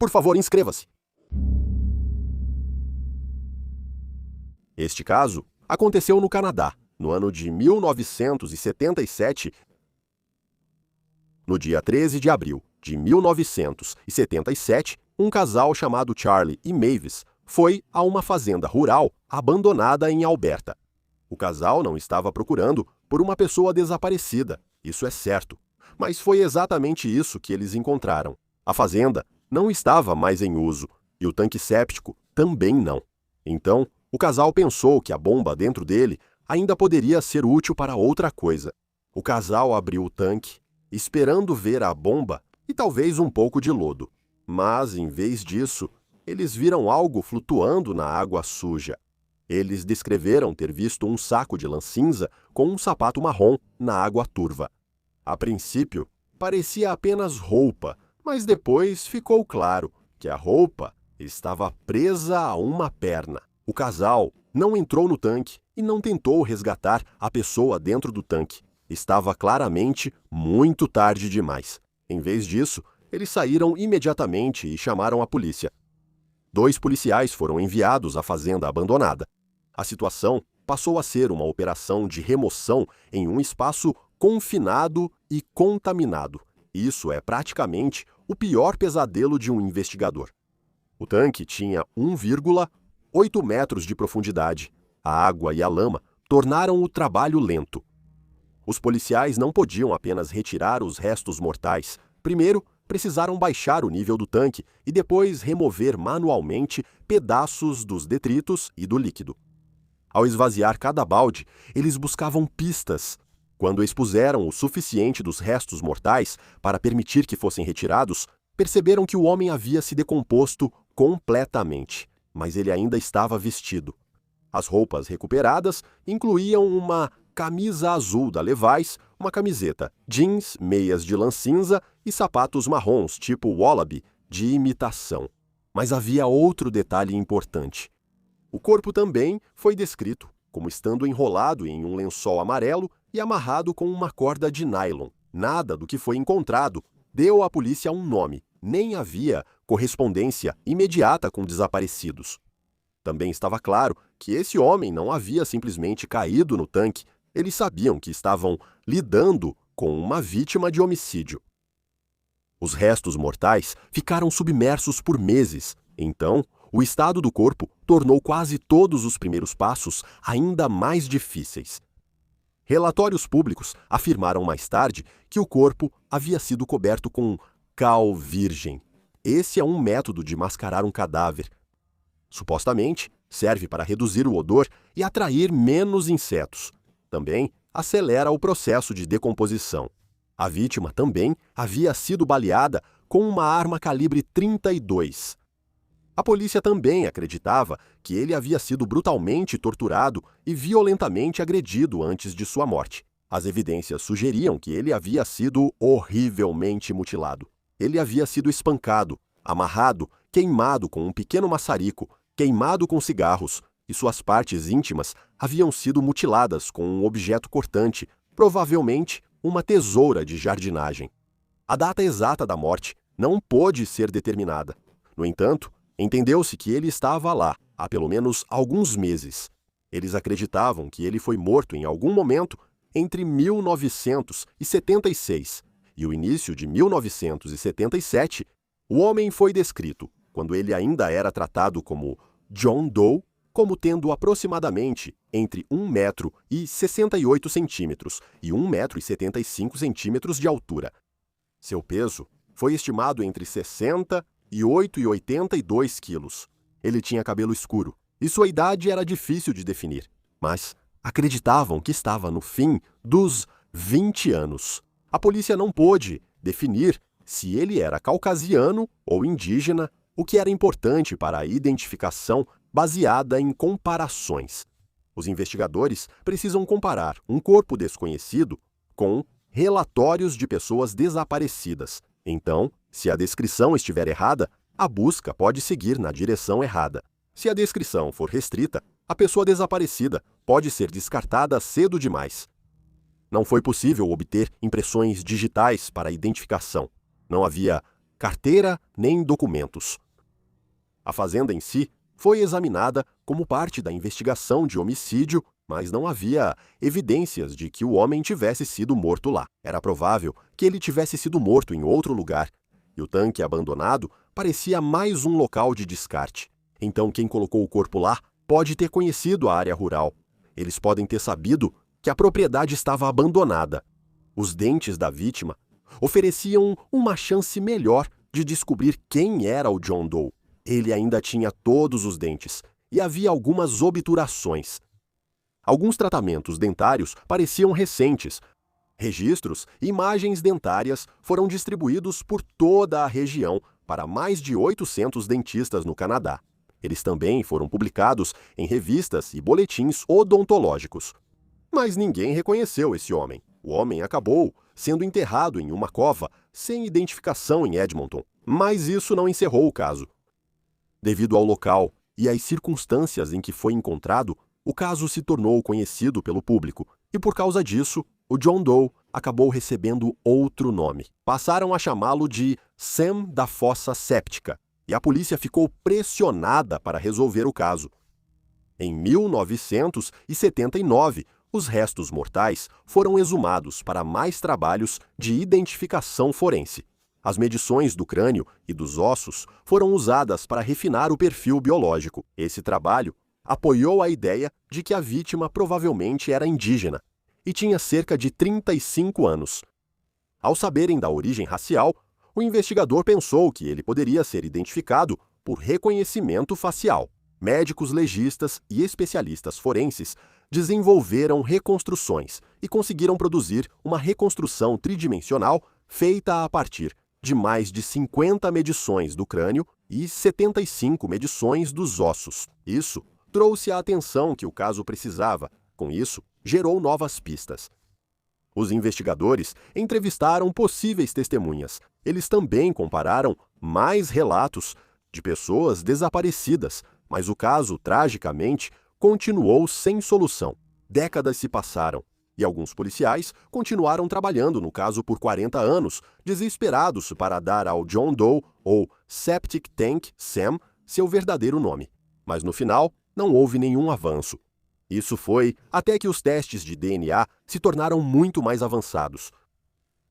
Por favor, inscreva-se. Este caso aconteceu no Canadá, no ano de 1977. No dia 13 de abril de 1977, um casal chamado Charlie e Mavis foi a uma fazenda rural abandonada em Alberta. O casal não estava procurando por uma pessoa desaparecida, isso é certo. Mas foi exatamente isso que eles encontraram. A fazenda não estava mais em uso e o tanque séptico também não. Então, o casal pensou que a bomba dentro dele ainda poderia ser útil para outra coisa. O casal abriu o tanque, esperando ver a bomba e talvez um pouco de lodo. Mas, em vez disso, eles viram algo flutuando na água suja. Eles descreveram ter visto um saco de lã cinza com um sapato marrom na água turva. A princípio, parecia apenas roupa, mas depois ficou claro que a roupa estava presa a uma perna. O casal não entrou no tanque e não tentou resgatar a pessoa dentro do tanque. Estava claramente muito tarde demais. Em vez disso, eles saíram imediatamente e chamaram a polícia. 2 policiais foram enviados à fazenda abandonada. A situação passou a ser uma operação de remoção em um espaço confinado e contaminado. Isso é praticamente o pior pesadelo de um investigador. O tanque tinha 1,8 metros de profundidade. A água e a lama tornaram o trabalho lento. Os policiais não podiam apenas retirar os restos mortais. Primeiro, precisaram baixar o nível do tanque e depois remover manualmente pedaços dos detritos e do líquido. Ao esvaziar cada balde, eles buscavam pistas. Quando expuseram o suficiente dos restos mortais para permitir que fossem retirados, perceberam que o homem havia se decomposto completamente, mas ele ainda estava vestido. As roupas recuperadas incluíam uma camisa azul da Levi's, uma camiseta, jeans, meias de lã cinza e sapatos marrons tipo Wallaby de imitação. Mas havia outro detalhe importante. O corpo também foi descrito como estando enrolado em um lençol amarelo e amarrado com uma corda de nylon. Nada do que foi encontrado deu à polícia um nome, nem havia correspondência imediata com desaparecidos. Também estava claro que esse homem não havia simplesmente caído no tanque. Eles sabiam que estavam lidando com uma vítima de homicídio. Os restos mortais ficaram submersos por meses. Então, o estado do corpo tornou quase todos os primeiros passos ainda mais difíceis. Relatórios públicos afirmaram mais tarde que o corpo havia sido coberto com cal virgem. Esse é um método de mascarar um cadáver. Supostamente, serve para reduzir o odor e atrair menos insetos. Também acelera o processo de decomposição. A vítima também havia sido baleada com uma arma calibre 32. A polícia também acreditava que ele havia sido brutalmente torturado e violentamente agredido antes de sua morte. As evidências sugeriam que ele havia sido horrivelmente mutilado. Ele havia sido espancado, amarrado, queimado com um pequeno maçarico, queimado com cigarros, e suas partes íntimas haviam sido mutiladas com um objeto cortante, provavelmente uma tesoura de jardinagem. A data exata da morte não pôde ser determinada. No entanto, entendeu-se que ele estava lá há pelo menos alguns meses. Eles acreditavam que ele foi morto em algum momento entre 1976 e o início de 1977. O homem foi descrito, quando ele ainda era tratado como John Doe, como tendo aproximadamente entre 1,68 m e 1,75 m de altura. Seu peso foi estimado entre 60 e 8,82 quilos. Ele tinha cabelo escuro e sua idade era difícil de definir, mas acreditavam que estava no fim dos 20 anos. A polícia não pôde definir se ele era caucasiano ou indígena, o que era importante para a identificação baseada em comparações. Os investigadores precisam comparar um corpo desconhecido com relatórios de pessoas desaparecidas. Então, se a descrição estiver errada, a busca pode seguir na direção errada. Se a descrição for restrita, a pessoa desaparecida pode ser descartada cedo demais. Não foi possível obter impressões digitais para a identificação. Não havia carteira nem documentos. A fazenda em si foi examinada como parte da investigação de homicídio, mas não havia evidências de que o homem tivesse sido morto lá. Era provável que ele tivesse sido morto em outro lugar, e o tanque abandonado parecia mais um local de descarte. Então quem colocou o corpo lá pode ter conhecido a área rural. Eles podem ter sabido que a propriedade estava abandonada. Os dentes da vítima ofereciam uma chance melhor de descobrir quem era o John Doe. Ele ainda tinha todos os dentes e havia algumas obturações. Alguns tratamentos dentários pareciam recentes. Registros e imagens dentárias foram distribuídos por toda a região para mais de 800 dentistas no Canadá. Eles também foram publicados em revistas e boletins odontológicos. Mas ninguém reconheceu esse homem. O homem acabou sendo enterrado em uma cova sem identificação em Edmonton. Mas isso não encerrou o caso. Devido ao local e às circunstâncias em que foi encontrado, o caso se tornou conhecido pelo público e, por causa disso, o John Doe acabou recebendo outro nome. Passaram a chamá-lo de Sam da Fossa Séptica e a polícia ficou pressionada para resolver o caso. Em 1979, os restos mortais foram exumados para mais trabalhos de identificação forense. As medições do crânio e dos ossos foram usadas para refinar o perfil biológico. Esse trabalho apoiou a ideia de que a vítima provavelmente era indígena e tinha cerca de 35 anos. Ao saberem da origem racial, o investigador pensou que ele poderia ser identificado por reconhecimento facial. Médicos legistas e especialistas forenses desenvolveram reconstruções e conseguiram produzir uma reconstrução tridimensional feita a partir de mais de 50 medições do crânio e 75 medições dos ossos. Isso trouxe a atenção que o caso precisava. Com isso, gerou novas pistas. Os investigadores entrevistaram possíveis testemunhas. Eles também compararam mais relatos de pessoas desaparecidas, mas o caso, tragicamente, continuou sem solução. Décadas se passaram e alguns policiais continuaram trabalhando no caso por 40 anos, desesperados para dar ao John Doe, ou Septic Tank Sam, seu verdadeiro nome. Mas no final, não houve nenhum avanço. Isso foi até que os testes de DNA se tornaram muito mais avançados.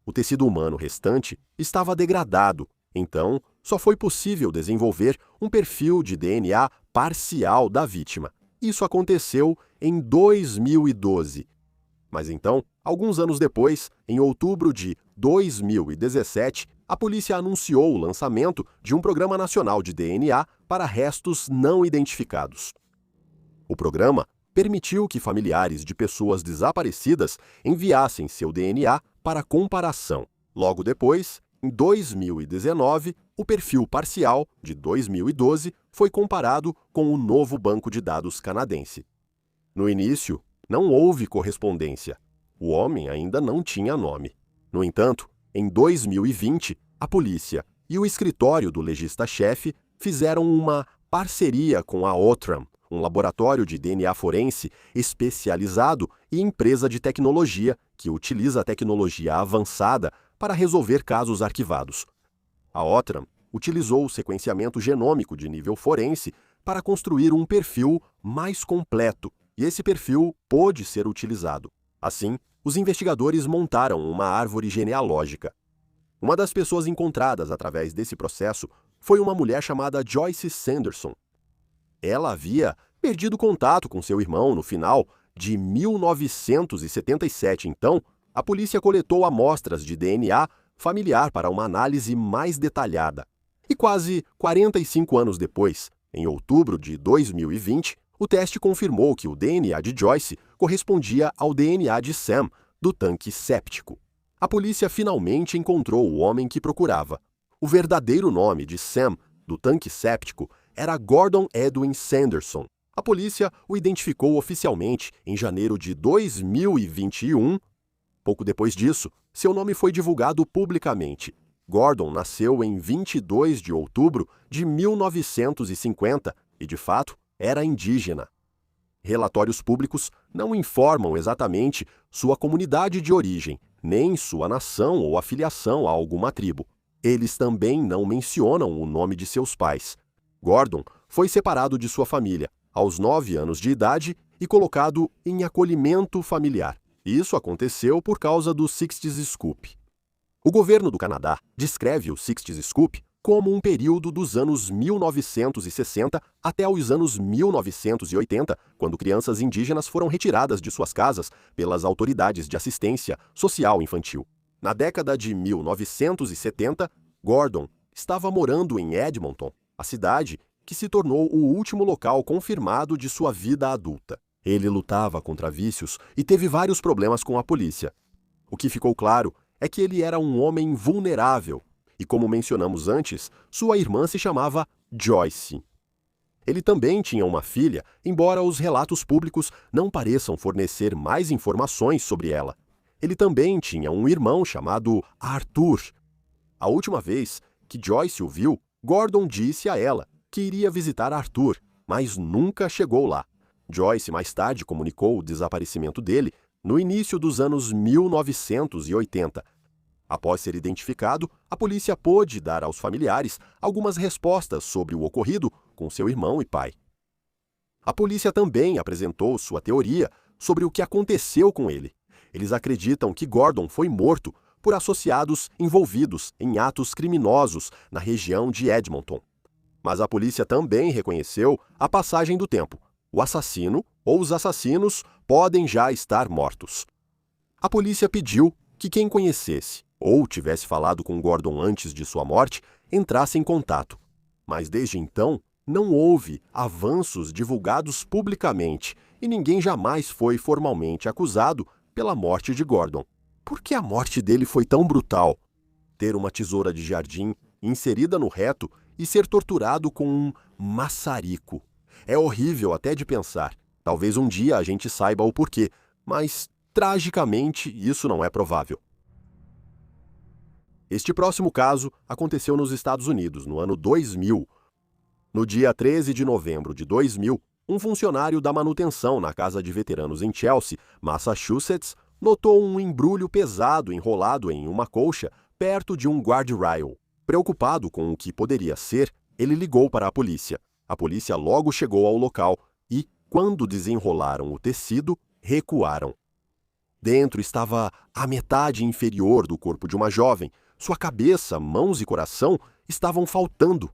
O tecido humano restante estava degradado, então só foi possível desenvolver um perfil de DNA parcial da vítima. Isso aconteceu em 2012. Mas então, alguns anos depois, em outubro de 2017, a polícia anunciou o lançamento de um programa nacional de DNA para restos não identificados. O programa permitiu que familiares de pessoas desaparecidas enviassem seu DNA para comparação. Logo depois, em 2019, o perfil parcial de 2012 foi comparado com o novo banco de dados canadense. No início, não houve correspondência. O homem ainda não tinha nome. No entanto, em 2020, a polícia e o escritório do legista-chefe fizeram uma parceria com a Outram, um laboratório de DNA forense especializado e empresa de tecnologia que utiliza a tecnologia avançada para resolver casos arquivados. A Outram utilizou o sequenciamento genômico de nível forense para construir um perfil mais completo, e esse perfil pôde ser utilizado. Assim, os investigadores montaram uma árvore genealógica. Uma das pessoas encontradas através desse processo foi uma mulher chamada Joyce Sanderson. Ela havia perdido contato com seu irmão no final de 1977, então, a polícia coletou amostras de DNA familiar para uma análise mais detalhada. E quase 45 anos depois, em outubro de 2020, o teste confirmou que o DNA de Joyce correspondia ao DNA de Sam, do tanque séptico. A polícia finalmente encontrou o homem que procurava. O verdadeiro nome de Sam, do tanque séptico, era Gordon Edwin Sanderson. A polícia o identificou oficialmente em janeiro de 2021. Pouco depois disso, seu nome foi divulgado publicamente. Gordon nasceu em 22 de outubro de 1950 e, de fato, era indígena. Relatórios públicos não informam exatamente sua comunidade de origem, nem sua nação ou afiliação a alguma tribo. Eles também não mencionam o nome de seus pais. Gordon foi separado de sua família aos 9 anos de idade e colocado em acolhimento familiar. Isso aconteceu por causa do Sixties Scoop. O governo do Canadá descreve o Sixties Scoop como um período dos anos 1960 até os anos 1980, quando crianças indígenas foram retiradas de suas casas pelas autoridades de assistência social infantil. Na década de 1970, Gordon estava morando em Edmonton, a cidade que se tornou o último local confirmado de sua vida adulta. Ele lutava contra vícios e teve vários problemas com a polícia. O que ficou claro é que ele era um homem vulnerável e, como mencionamos antes, sua irmã se chamava Joyce. Ele também tinha uma filha, embora os relatos públicos não pareçam fornecer mais informações sobre ela. Ele também tinha um irmão chamado Arthur. A última vez que Joyce o viu, Gordon disse a ela que iria visitar Arthur, mas nunca chegou lá. Joyce mais tarde comunicou o desaparecimento dele no início dos anos 1980. Após ser identificado, a polícia pôde dar aos familiares algumas respostas sobre o ocorrido com seu irmão e pai. A polícia também apresentou sua teoria sobre o que aconteceu com ele. Eles acreditam que Gordon foi morto por associados envolvidos em atos criminosos na região de Edmonton. Mas a polícia também reconheceu a passagem do tempo. O assassino ou os assassinos podem já estar mortos. A polícia pediu que quem conhecesse ou tivesse falado com Gordon antes de sua morte entrasse em contato. Mas desde então, não houve avanços divulgados publicamente e ninguém jamais foi formalmente acusado pela morte de Gordon. Por que a morte dele foi tão brutal? Ter uma tesoura de jardim inserida no reto e ser torturado com um maçarico. É horrível até de pensar. Talvez um dia a gente saiba o porquê, mas, tragicamente, isso não é provável. Este próximo caso aconteceu nos Estados Unidos, no ano 2000. No dia 13 de novembro de 2000, um funcionário da manutenção na casa de veteranos em Chelsea, Massachusetts, notou um embrulho pesado enrolado em uma colcha perto de um guardrail. Preocupado com o que poderia ser, ele ligou para a polícia. A polícia logo chegou ao local e, quando desenrolaram o tecido, recuaram. Dentro estava a metade inferior do corpo de uma jovem. Sua cabeça, mãos e coração estavam faltando.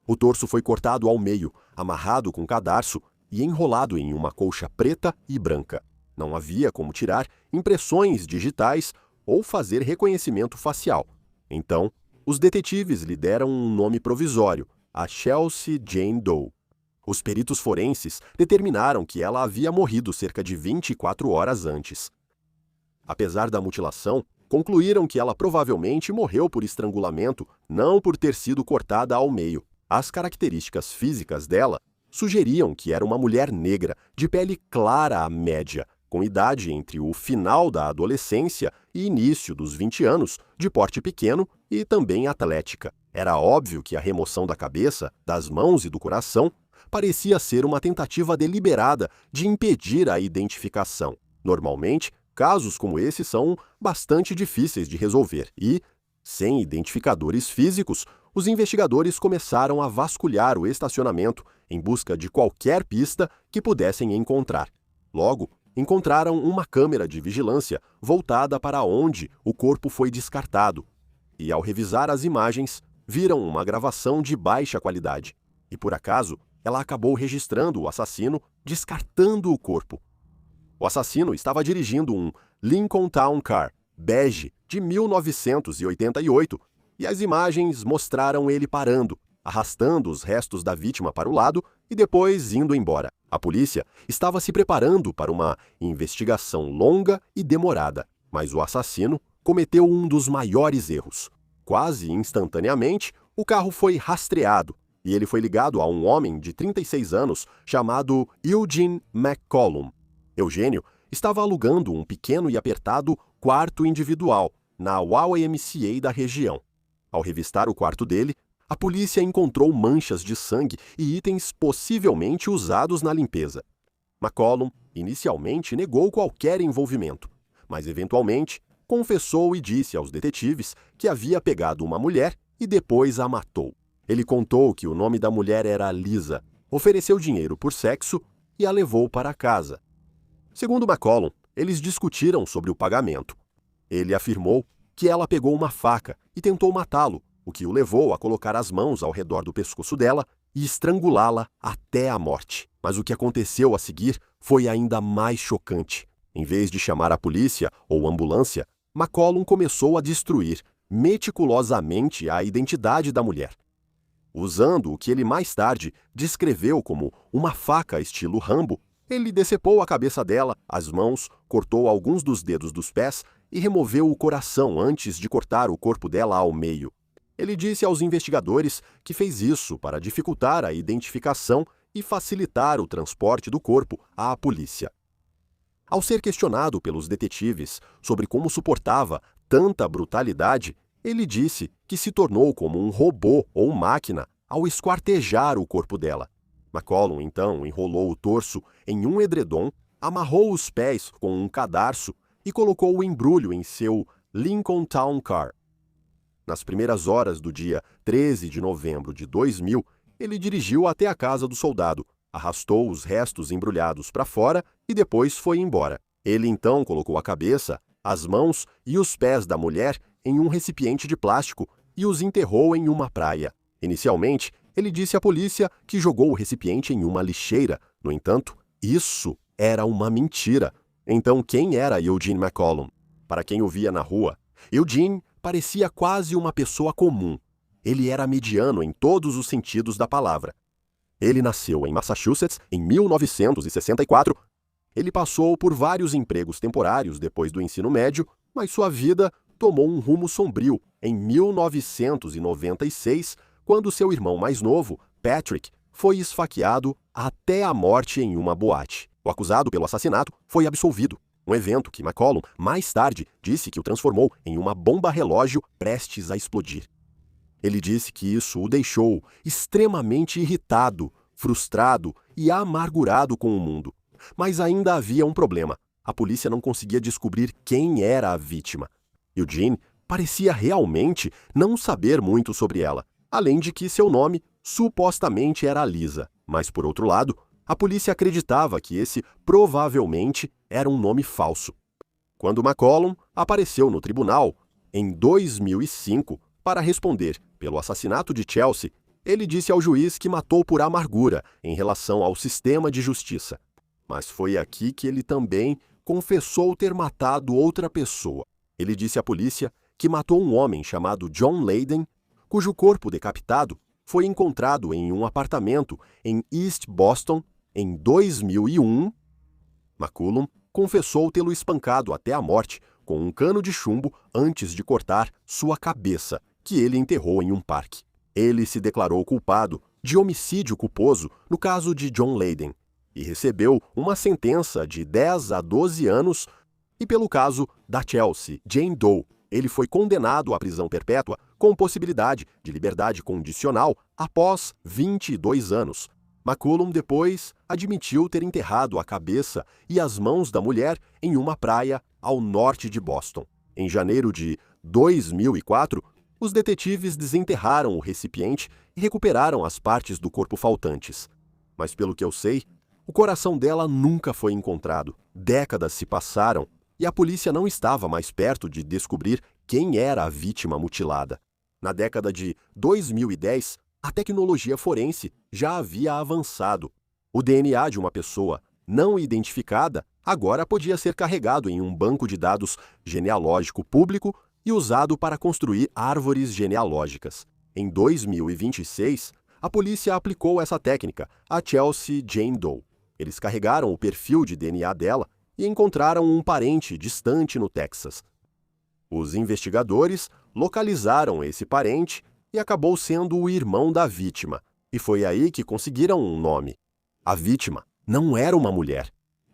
O torso foi cortado ao meio, amarrado com cadarço e enrolado em uma colcha preta e branca. Não havia como tirar impressões digitais ou fazer reconhecimento facial. Então, os detetives lhe deram um nome provisório, a Chelsea Jane Doe. Os peritos forenses determinaram que ela havia morrido cerca de 24 horas antes. Apesar da mutilação, concluíram que ela provavelmente morreu por estrangulamento, não por ter sido cortada ao meio. As características físicas dela sugeriam que era uma mulher negra, de pele clara à média, com idade entre o final da adolescência e início dos 20 anos, de porte pequeno e também atlética. Era óbvio que a remoção da cabeça, das mãos e do coração parecia ser uma tentativa deliberada de impedir a identificação. Normalmente, casos como esse são bastante difíceis de resolver e, sem identificadores físicos, os investigadores começaram a vasculhar o estacionamento em busca de qualquer pista que pudessem encontrar. Logo, encontraram uma câmera de vigilância voltada para onde o corpo foi descartado e, ao revisar as imagens, viram uma gravação de baixa qualidade. E, por acaso, ela acabou registrando o assassino descartando o corpo. O assassino estava dirigindo um Lincoln Town Car, bege, de 1988, e as imagens mostraram ele parando, arrastando os restos da vítima para o lado e depois indo embora. A polícia estava se preparando para uma investigação longa e demorada, mas o assassino cometeu um dos maiores erros. Quase instantaneamente, o carro foi rastreado e ele foi ligado a um homem de 36 anos chamado Eugene McCollum. Eugênio estava alugando um pequeno e apertado quarto individual na YMCA da região. Ao revistar o quarto dele, a polícia encontrou manchas de sangue e itens possivelmente usados na limpeza. McCollum inicialmente negou qualquer envolvimento, mas eventualmente confessou e disse aos detetives que havia pegado uma mulher e depois a matou. Ele contou que o nome da mulher era Lisa, ofereceu dinheiro por sexo e a levou para casa. Segundo McCollum, eles discutiram sobre o pagamento. Ele afirmou que ela pegou uma faca e tentou matá-lo, o que o levou a colocar as mãos ao redor do pescoço dela e estrangulá-la até a morte. Mas o que aconteceu a seguir foi ainda mais chocante. Em vez de chamar a polícia ou ambulância, McCollum começou a destruir meticulosamente a identidade da mulher. Usando o que ele mais tarde descreveu como uma faca estilo Rambo, ele decepou a cabeça dela, as mãos, cortou alguns dos dedos dos pés e removeu o coração antes de cortar o corpo dela ao meio. Ele disse aos investigadores que fez isso para dificultar a identificação e facilitar o transporte do corpo à polícia. Ao ser questionado pelos detetives sobre como suportava tanta brutalidade, ele disse que se tornou como um robô ou máquina ao esquartejar o corpo dela. McCollum, então, enrolou o torso em um edredom, amarrou os pés com um cadarço e colocou o embrulho em seu Lincoln Town Car. Nas primeiras horas do dia 13 de novembro de 2000, ele dirigiu até a casa do soldado, arrastou os restos embrulhados para fora e depois foi embora. Ele então colocou a cabeça, as mãos e os pés da mulher em um recipiente de plástico e os enterrou em uma praia. Inicialmente, ele disse à polícia que jogou o recipiente em uma lixeira. No entanto, isso era uma mentira. Então, quem era Eugene McCollum? Para quem o via na rua, Eugene parecia quase uma pessoa comum. Ele era mediano em todos os sentidos da palavra. Ele nasceu em Massachusetts em 1964. Ele passou por vários empregos temporários depois do ensino médio, mas sua vida tomou um rumo sombrio em 1996, quando seu irmão mais novo, Patrick, foi esfaqueado até a morte em uma boate. O acusado pelo assassinato foi absolvido, um evento que McCollum mais tarde disse que o transformou em uma bomba-relógio prestes a explodir. Ele disse que isso o deixou extremamente irritado, frustrado e amargurado com o mundo. Mas ainda havia um problema. A polícia não conseguia descobrir quem era a vítima. Eugene parecia realmente não saber muito sobre ela, além de que seu nome supostamente era Lisa. Mas, por outro lado, a polícia acreditava que esse provavelmente era um nome falso. Quando McCollum apareceu no tribunal, em 2005, para responder pelo assassinato de Chelsea, ele disse ao juiz que matou por amargura em relação ao sistema de justiça. Mas foi aqui que ele também confessou ter matado outra pessoa. Ele disse à polícia que matou um homem chamado John Leyden, cujo corpo decapitado foi encontrado em um apartamento em East Boston em 2001. McCollum confessou tê-lo espancado até a morte com um cano de chumbo antes de cortar sua cabeça, que ele enterrou em um parque. Ele se declarou culpado de homicídio culposo no caso de John Leyden e recebeu uma sentença de 10 a 12 anos. E pelo caso da Chelsea Jane Doe, ele foi condenado à prisão perpétua com possibilidade de liberdade condicional após 22 anos. McCollum depois admitiu ter enterrado a cabeça e as mãos da mulher em uma praia ao norte de Boston. Em janeiro de 2004, os detetives desenterraram o recipiente e recuperaram as partes do corpo faltantes. Mas pelo que eu sei, o coração dela nunca foi encontrado. Décadas se passaram e a polícia não estava mais perto de descobrir quem era a vítima mutilada. Na década de 2010, a tecnologia forense já havia avançado. O DNA de uma pessoa não identificada agora podia ser carregado em um banco de dados genealógico público e usado para construir árvores genealógicas. Em 2026, a polícia aplicou essa técnica a Chelsea Jane Doe. Eles carregaram o perfil de DNA dela e encontraram um parente distante no Texas. Os investigadores localizaram esse parente e acabou sendo o irmão da vítima. E foi aí que conseguiram um nome. A vítima não era uma mulher.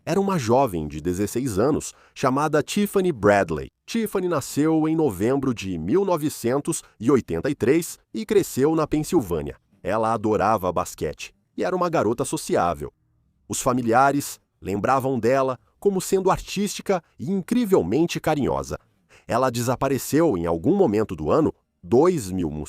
Era uma jovem de 16 anos chamada Tiffany Bradley. Tiffany nasceu em novembro de 1983 e cresceu na Pensilvânia. Ela adorava basquete e era uma garota sociável. Os familiares lembravam dela como sendo artística e incrivelmente carinhosa. Ela desapareceu em algum momento do ano 2001.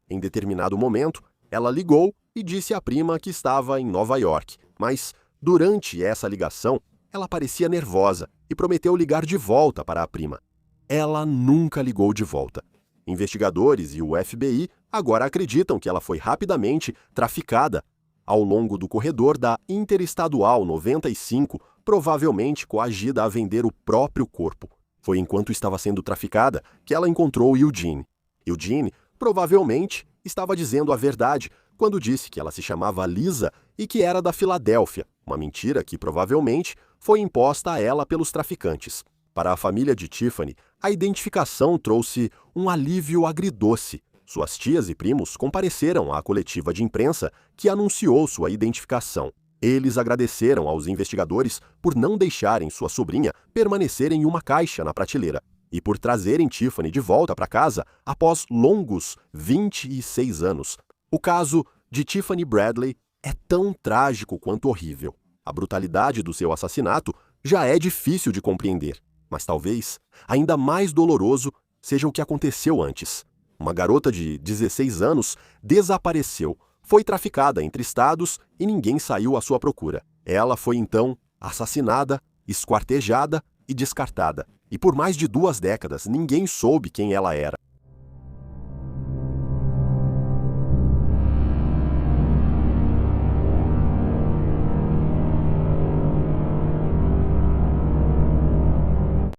Em determinado momento, ela ligou e disse à prima que estava em Nova York, mas durante essa ligação, ela parecia nervosa e prometeu ligar de volta para a prima. Ela nunca ligou de volta. Investigadores e o FBI agora acreditam que ela foi rapidamente traficada ao longo do corredor da Interestadual 95, provavelmente coagida a vender o próprio corpo. Foi enquanto estava sendo traficada que ela encontrou Eugene. Eugene provavelmente estava dizendo a verdade quando disse que ela se chamava Lisa e que era da Filadélfia, uma mentira que provavelmente foi imposta a ela pelos traficantes. Para a família de Tiffany, a identificação trouxe um alívio agridoce. Suas tias e primos compareceram à coletiva de imprensa que anunciou sua identificação. Eles agradeceram aos investigadores por não deixarem sua sobrinha permanecer em uma caixa na prateleira e por trazerem Tiffany de volta para casa após longos 26 anos. O caso de Tiffany Bradley é tão trágico quanto horrível. A brutalidade do seu assassinato já é difícil de compreender, mas talvez ainda mais doloroso seja o que aconteceu antes. Uma garota de 16 anos desapareceu, foi traficada entre estados e ninguém saiu à sua procura. Ela foi então assassinada, esquartejada e descartada. E por mais de 2 décadas ninguém soube quem ela era.